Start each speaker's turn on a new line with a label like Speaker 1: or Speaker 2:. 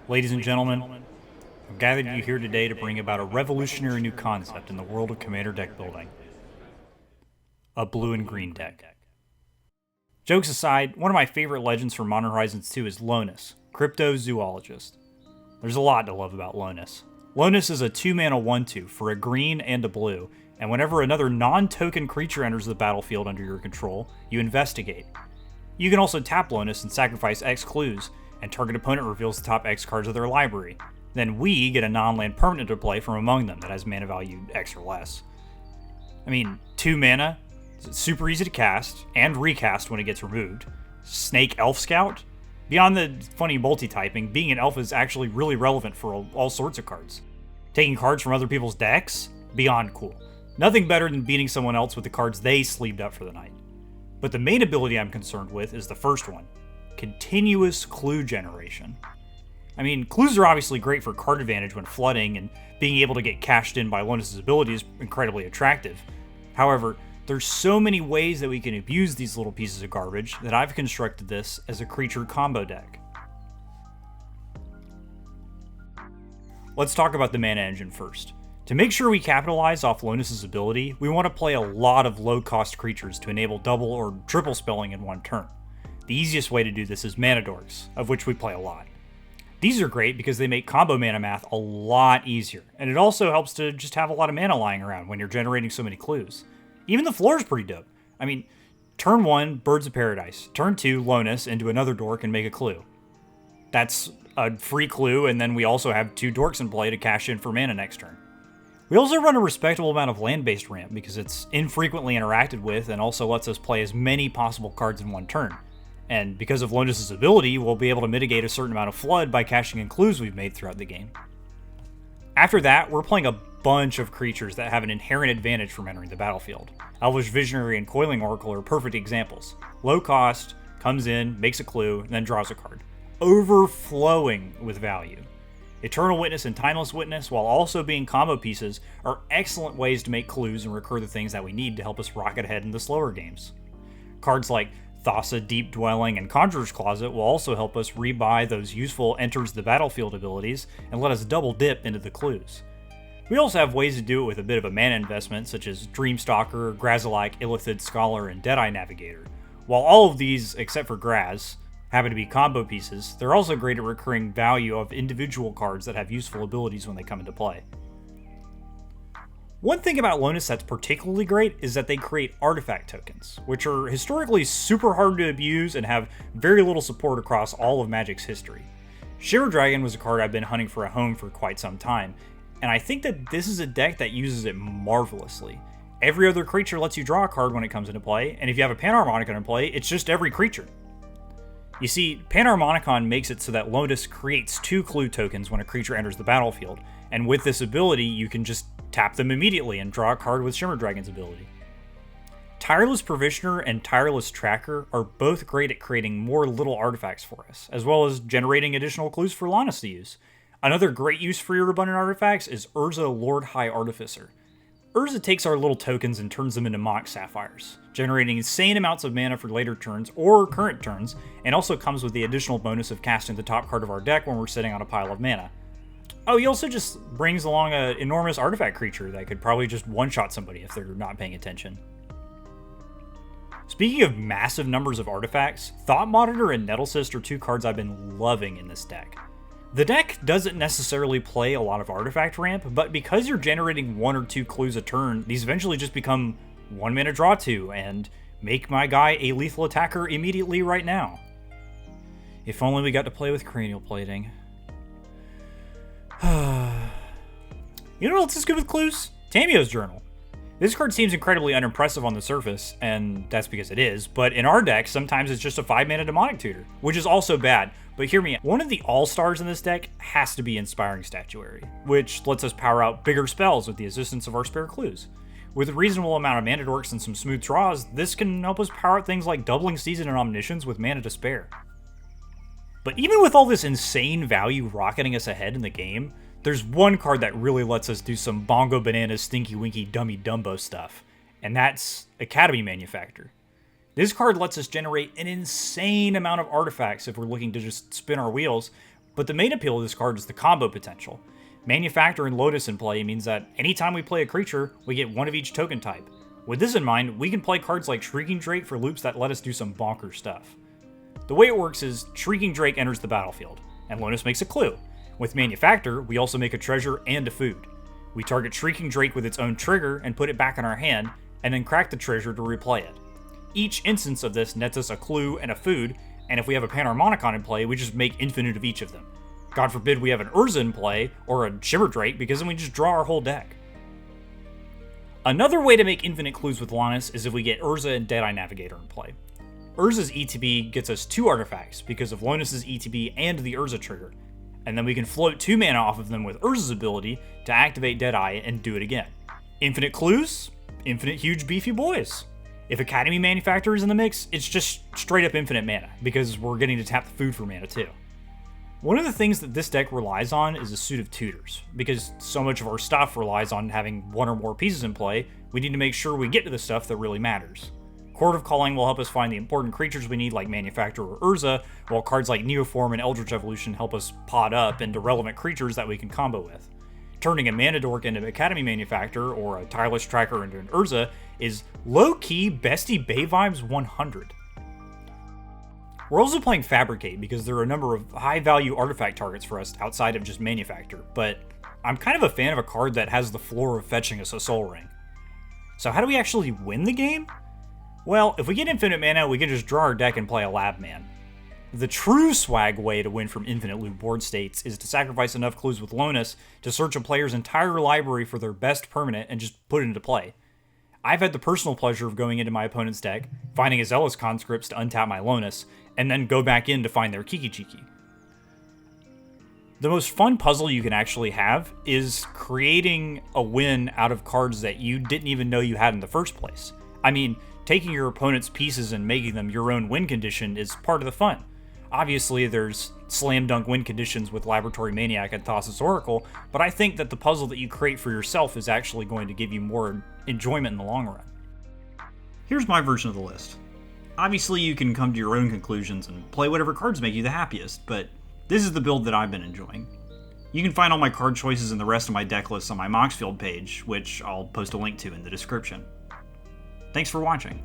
Speaker 1: Ladies and gentlemen, I've gathered you here today to bring about a revolutionary new concept in the world of Commander deck building. A blue and green deck. Jokes aside, one of my favorite legends from Modern Horizons 2 is Lonis, Cryptozoologist. There's a lot to love about Lonis. Lonis is a 2-mana 1/2 for a green and a blue, and whenever another non-token creature enters the battlefield under your control, you investigate. You can also tap Lonis and sacrifice X clues, and target opponent reveals the top X cards of their library. Then we get a non-land permanent to play from among them that has mana value X or less. I mean, 2 mana, it's super easy to cast, and recast when it gets removed. Snake Elf Scout? Beyond the funny multi-typing, being an elf is actually really relevant for all sorts of cards. Taking cards from other people's decks? Beyond cool. Nothing better than beating someone else with the cards they sleeved up for the night. But the main ability I'm concerned with is the first one. Continuous clue generation. I mean, clues are obviously great for card advantage when flooding, and being able to get cashed in by Lonis' ability is incredibly attractive. However, there's so many ways that we can abuse these little pieces of garbage that I've constructed this as a creature combo deck. Let's talk about the mana engine first. To make sure we capitalize off Lonis' ability, we want to play a lot of low-cost creatures to enable double or triple spelling in one turn. The easiest way to do this is mana dorks, of which we play a lot. These are great because they make combo mana math a lot easier, and it also helps to just have a lot of mana lying around when you're generating so many clues. Even the floor is pretty dope. I mean, turn 1, Birds of Paradise. Turn 2, Lonis into another dork and make a clue. That's a free clue, and then we also have 2 dorks in play to cash in for mana next turn. We also run a respectable amount of land-based ramp because it's infrequently interacted with and also lets us play as many possible cards in one turn. And because of Lonis' ability, we'll be able to mitigate a certain amount of flood by cashing in clues we've made throughout the game. After that, we're playing a bunch of creatures that have an inherent advantage from entering the battlefield. Elvish Visionary and Coiling Oracle are perfect examples. Low cost, comes in, makes a clue, and then draws a card. Overflowing with value. Eternal Witness and Timeless Witness, while also being combo pieces, are excellent ways to make clues and recur the things that we need to help us rocket ahead in the slower games. Cards like Thassa, Deep Dwelling, and Conjurer's Closet will also help us rebuy those useful Enters the Battlefield abilities and let us double dip into the clues. We also have ways to do it with a bit of a mana investment, such as Dreamstalker, Grazalike, Illithid Scholar, and Deadeye Navigator. While all of these, except for Graz, happen to be combo pieces, they're also great at recurring value of individual cards that have useful abilities when they come into play. One thing about Lonis that's particularly great is that they create artifact tokens, which are historically super hard to abuse and have very little support across all of Magic's history. Shiver Dragon was a card I've been hunting for a home for quite some time, and I think that this is a deck that uses it marvelously. Every other creature lets you draw a card when it comes into play, and if you have a Panharmonicon in play, it's just every creature. You see, Panharmonicon makes it so that Lonis creates 2 clue tokens when a creature enters the battlefield, and with this ability, you can just tap them immediately and draw a card with Shiver Dragon's ability. Tireless Provisioner and Tireless Tracker are both great at creating more little artifacts for us, as well as generating additional clues for Lonis to use. Another great use for your abundant artifacts is Urza Lord High Artificer. Urza takes our little tokens and turns them into Mock Sapphires, generating insane amounts of mana for later turns or current turns, and also comes with the additional bonus of casting the top card of our deck when we're sitting on a pile of mana. Oh, he also just brings along an enormous artifact creature that could probably just one-shot somebody if they're not paying attention. Speaking of massive numbers of artifacts, Thought Monitor and Nettlecyst are 2 cards I've been loving in this deck. The deck doesn't necessarily play a lot of artifact ramp, but because you're generating 1 or 2 clues a turn, these eventually just become 1 mana draw 2, and make my guy a lethal attacker immediately right now. If only we got to play with cranial plating. You know what else is good with clues? Tamio's Journal. This card seems incredibly unimpressive on the surface, and that's because it is, but in our deck, sometimes it's just a 5-mana Demonic Tutor, which is also bad. But hear me out. One of the all-stars in this deck has to be Inspiring Statuary, which lets us power out bigger spells with the assistance of our spare clues. With a reasonable amount of mana dorks and some smooth draws, this can help us power out things like Doubling Season and Omniscience with mana to spare. But even with all this insane value rocketing us ahead in the game, there's one card that really lets us do some bongo banana stinky winky dummy dumbo stuff, and that's Academy Manufactor. This card lets us generate an insane amount of artifacts if we're looking to just spin our wheels, But the main appeal of this card is the combo potential. Manufactor and Lonis in play means that anytime we play a creature, we get one of each token type. With this in mind, we can play cards like Shrieking Drake for loops that let us do some bonkers stuff. The way it works is Shrieking Drake enters the battlefield, and Lonis makes a clue. With Manufactor, we also make a treasure and a food. We target Shrieking Drake with its own trigger and put it back in our hand, and then crack the treasure to replay it. Each instance of this nets us a clue and a food, and if we have a Panharmonicon in play, we just make infinite of each of them. God forbid we have an Urza in play, or a Shiver Drake, because then we just draw our whole deck. Another way to make infinite clues with Lonis is if we get Urza and Deadeye Navigator in play. Urza's ETB gets us 2 artifacts because of Lonis' ETB and the Urza trigger, and then we can float 2 mana off of them with Urza's ability to activate Deadeye and do it again. Infinite clues, infinite huge beefy boys. If Academy Manufactor is in the mix, it's just straight up infinite mana, because we're getting to tap the food for mana too. One of the things that this deck relies on is a suit of tutors. Because so much of our stuff relies on having 1 or more pieces in play, we need to make sure we get to the stuff that really matters. Court of Calling will help us find the important creatures we need like Manufactor or Urza, while cards like Neoform and Eldritch Evolution help us pod up into relevant creatures that we can combo with. Turning a Mana Dork into Academy Manufactor or a Tireless Tracker into an Urza is low-key Bestie Bay Vibes 100. We're also playing Fabricate because there are a number of high-value artifact targets for us outside of just Manufactor, but I'm kind of a fan of a card that has the floor of fetching us a Soul Ring. So how do we actually win the game? Well, if we get infinite mana, we can just draw our deck and play a Lab Man. The true swag way to win from infinite loot board states is to sacrifice enough clues with Lonis to search a player's entire library for their best permanent and just put it into play. I've had the personal pleasure of going into my opponent's deck, finding a Zealous Conscripts to untap my Lonis, and then go back in to find their Kiki Chiki. The most fun puzzle you can actually have is creating a win out of cards that you didn't even know you had in the first place. I mean, taking your opponent's pieces and making them your own win condition is part of the fun. Obviously, there's slam dunk win conditions with Laboratory Maniac and Thassa's Oracle, but I think that the puzzle that you create for yourself is actually going to give you more enjoyment in the long run. Here's my version of the list. Obviously, you can come to your own conclusions and play whatever cards make you the happiest, but this is the build that I've been enjoying. You can find all my card choices and the rest of my deck lists on my Moxfield page, which I'll post a link to in the description. Thanks for watching.